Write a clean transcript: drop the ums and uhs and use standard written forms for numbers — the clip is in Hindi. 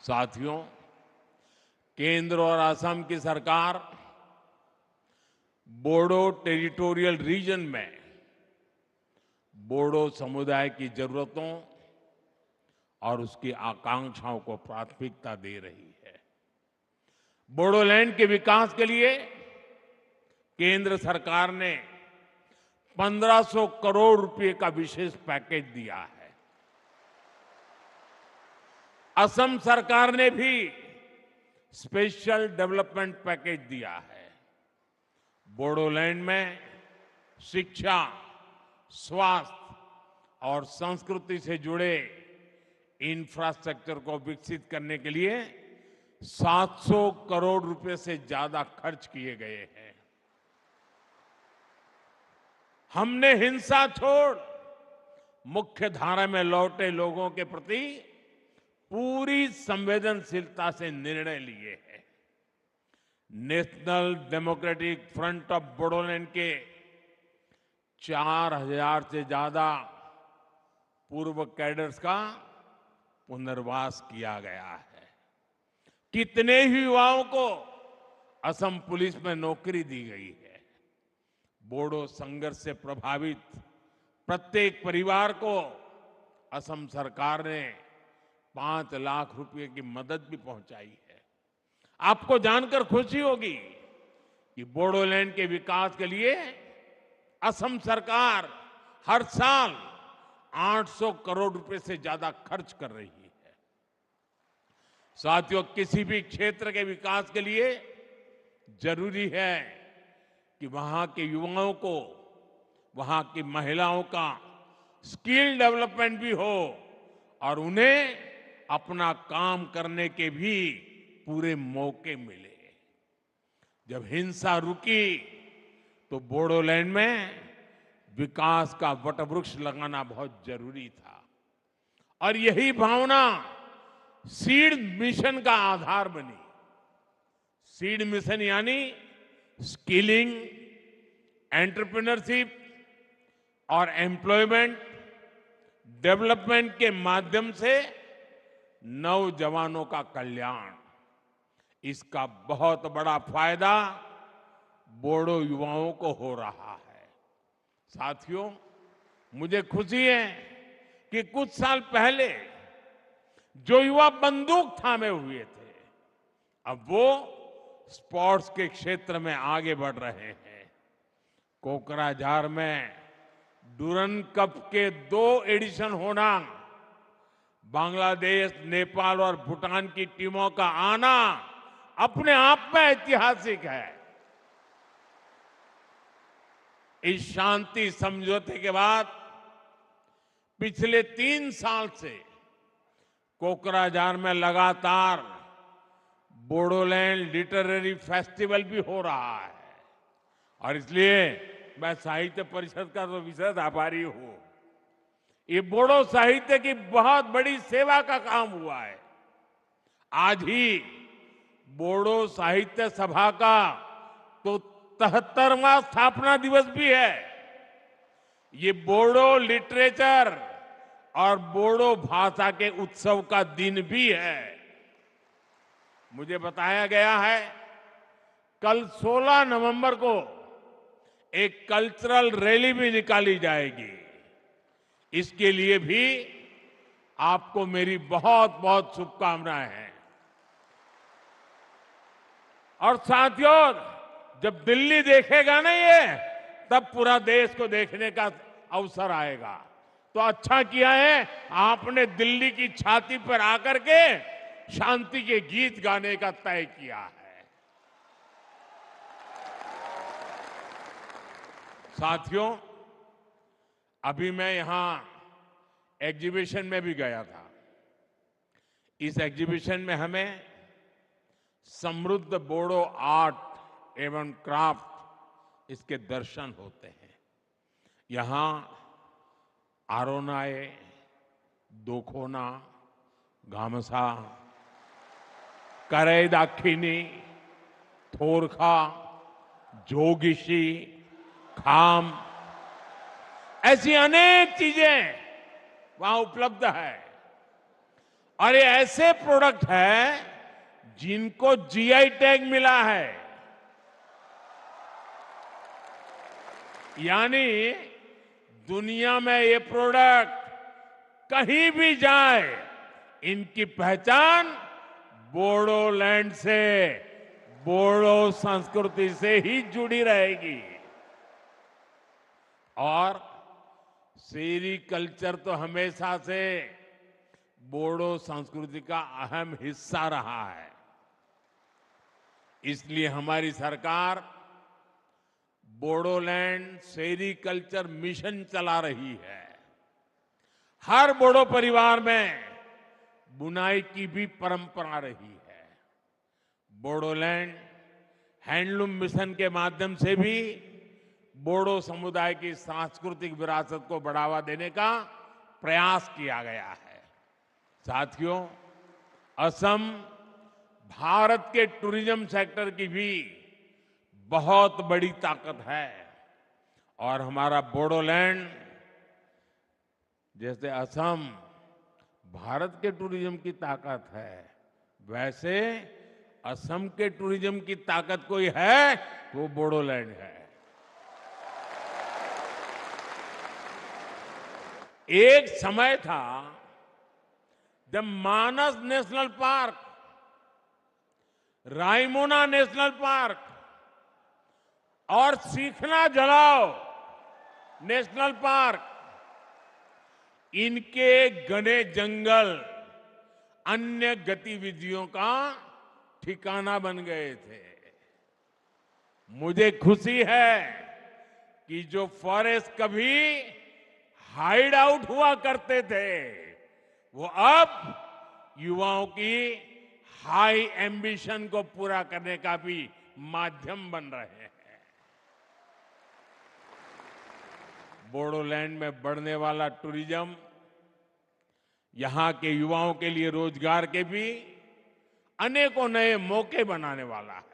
साथियों, केंद्र और असम की सरकार बोडो टेरिटोरियल रीजन में बोडो समुदाय की जरूरतों और उसकी आकांक्षाओं को प्राथमिकता दे रही है। बोडोलैंड के विकास के लिए केंद्र सरकार ने 1500 करोड़ रुपए का विशेष पैकेज दिया है। असम सरकार ने भी स्पेशल डेवलपमेंट पैकेज दिया है। बोडोलैंड में शिक्षा, स्वास्थ्य और संस्कृति से जुड़े इंफ्रास्ट्रक्चर को विकसित करने के लिए 700 करोड़ रुपए से ज्यादा खर्च किए गए हैं। हमने हिंसा छोड़ मुख्य धारा में लौटे लोगों के प्रति पूरी संवेदनशीलता से निर्णय लिए हैं। National democratic front of Bodoland के 4000 से ज्यादा पूर्व कैडर्स का पुनर्वास किया गया है। कितने ही युवाओं को असम पुलिस में नौकरी दी गई है। बोडो संघर्ष से प्रभावित प्रत्येक परिवार को असम सरकार ने 5 लाख रुपए की मदद भी पहुंचाई है। आपको जानकर खुशी होगी कि बोडोलैंड के विकास के लिए असम सरकार हर साल 800 करोड़ रुपए से ज्यादा खर्च कर रही है। साथियों, किसी भी क्षेत्र के विकास के लिए जरूरी है कि वहां के युवाओं को, वहां की महिलाओं का स्किल डेवलपमेंट भी हो और उन्हें अपना काम करने के भी पूरे मौके मिले। जब हिंसा रुकी तो बोडोलैंड में विकास का वटवृक्ष लगाना बहुत जरूरी था और यही भावना सीड मिशन का आधार बनी। सीड मिशन यानी स्किलिंग, एंटरप्रेन्योरशिप और एम्प्लॉयमेंट डेवलपमेंट के माध्यम से नौजवानों का कल्याण, इसका बहुत बड़ा फायदा बोडो युवाओं को हो रहा है। साथियों, मुझे खुशी है कि कुछ साल पहले जो युवा बंदूक थामे हुए थे, अब वो स्पोर्ट्स के क्षेत्र में आगे बढ़ रहे हैं। कोकराझार में डुरन कप के 2 एडिशन होना, बांग्लादेश, नेपाल और भूटान की टीमों का आना अपने आप में ऐतिहासिक है। इस शांति समझौते के बाद पिछले 3 साल से कोकराझार में लगातार बोडोलैंड लिटरेरी फेस्टिवल भी हो रहा है और इसलिए मैं साहित्य परिषद का तो विशेष आभारी हूं। ये बोडो साहित्य की बहुत बड़ी सेवा का काम हुआ है। आज ही बोडो साहित्य सभा का तो 73वां स्थापना दिवस भी है। ये बोडो लिटरेचर और बोडो भाषा के उत्सव का दिन भी है। मुझे बताया गया है कल 16 नवंबर को एक कल्चरल रैली भी निकाली जाएगी। इसके लिए भी आपको मेरी बहुत बहुत शुभकामनाएं हैं। और साथियों, जब दिल्ली देखेगा ना ये, तब पूरा देश को देखने का अवसर आएगा। तो अच्छा किया है आपने दिल्ली की छाती पर आकर के शांति के गीत गाने का तय किया है। साथियों, अभी मैं यहां एग्जीबिशन में भी गया था। इस एग्जीबिशन में हमें समृद्ध बोडो आर्ट एवं क्राफ्ट, इसके दर्शन होते हैं। यहां आरोनाए, दोखोना, गामसा, करैदाखिनी, थोरखा, जोगिशी, खाम, ऐसी अनेक चीजें वहां उपलब्ध है और ये ऐसे प्रोडक्ट है जिनको जीआई टैग मिला है, यानी दुनिया में ये प्रोडक्ट कहीं भी जाए, इनकी पहचान बोडोलैंड से, बोडो संस्कृति से ही जुड़ी रहेगी। और सेरीकल्चर तो हमेशा से बोडो संस्कृति का अहम हिस्सा रहा है। इसलिए हमारी सरकार बोडोलैंड सेरीकल्चर मिशन चला रही है। हर बोडो परिवार में बुनाई की भी परंपरा रही है। बोडोलैंड हैंडलूम मिशन के माध्यम से भी बोडो समुदाय की सांस्कृतिक विरासत को बढ़ावा देने का प्रयास किया गया है। साथियों, असम भारत के टूरिज्म सेक्टर की भी बहुत बड़ी ताकत है। और हमारा बोडोलैंड, जैसे असम भारत के टूरिज्म की ताकत है, वैसे असम के टूरिज्म की ताकत कोई है तो वो बोडोलैंड है। एक समय था जब Manas national park, Raimona national park और सीखना जलाओ नेशनल पार्क, इनके घने जंगल अन्य गतिविधियों का ठिकाना बन गए थे। मुझे खुशी है कि जो फॉरेस्ट कभी हाइड आउट हुआ करते थे, वो अब युवाओं की हाई एम्बिशन को पूरा करने का भी माध्यम बन रहे हैं। बोडोलैंड में बढ़ने वाला टूरिज्म यहां के युवाओं के लिए रोजगार के भी अनेकों नए मौके बनाने वाला है।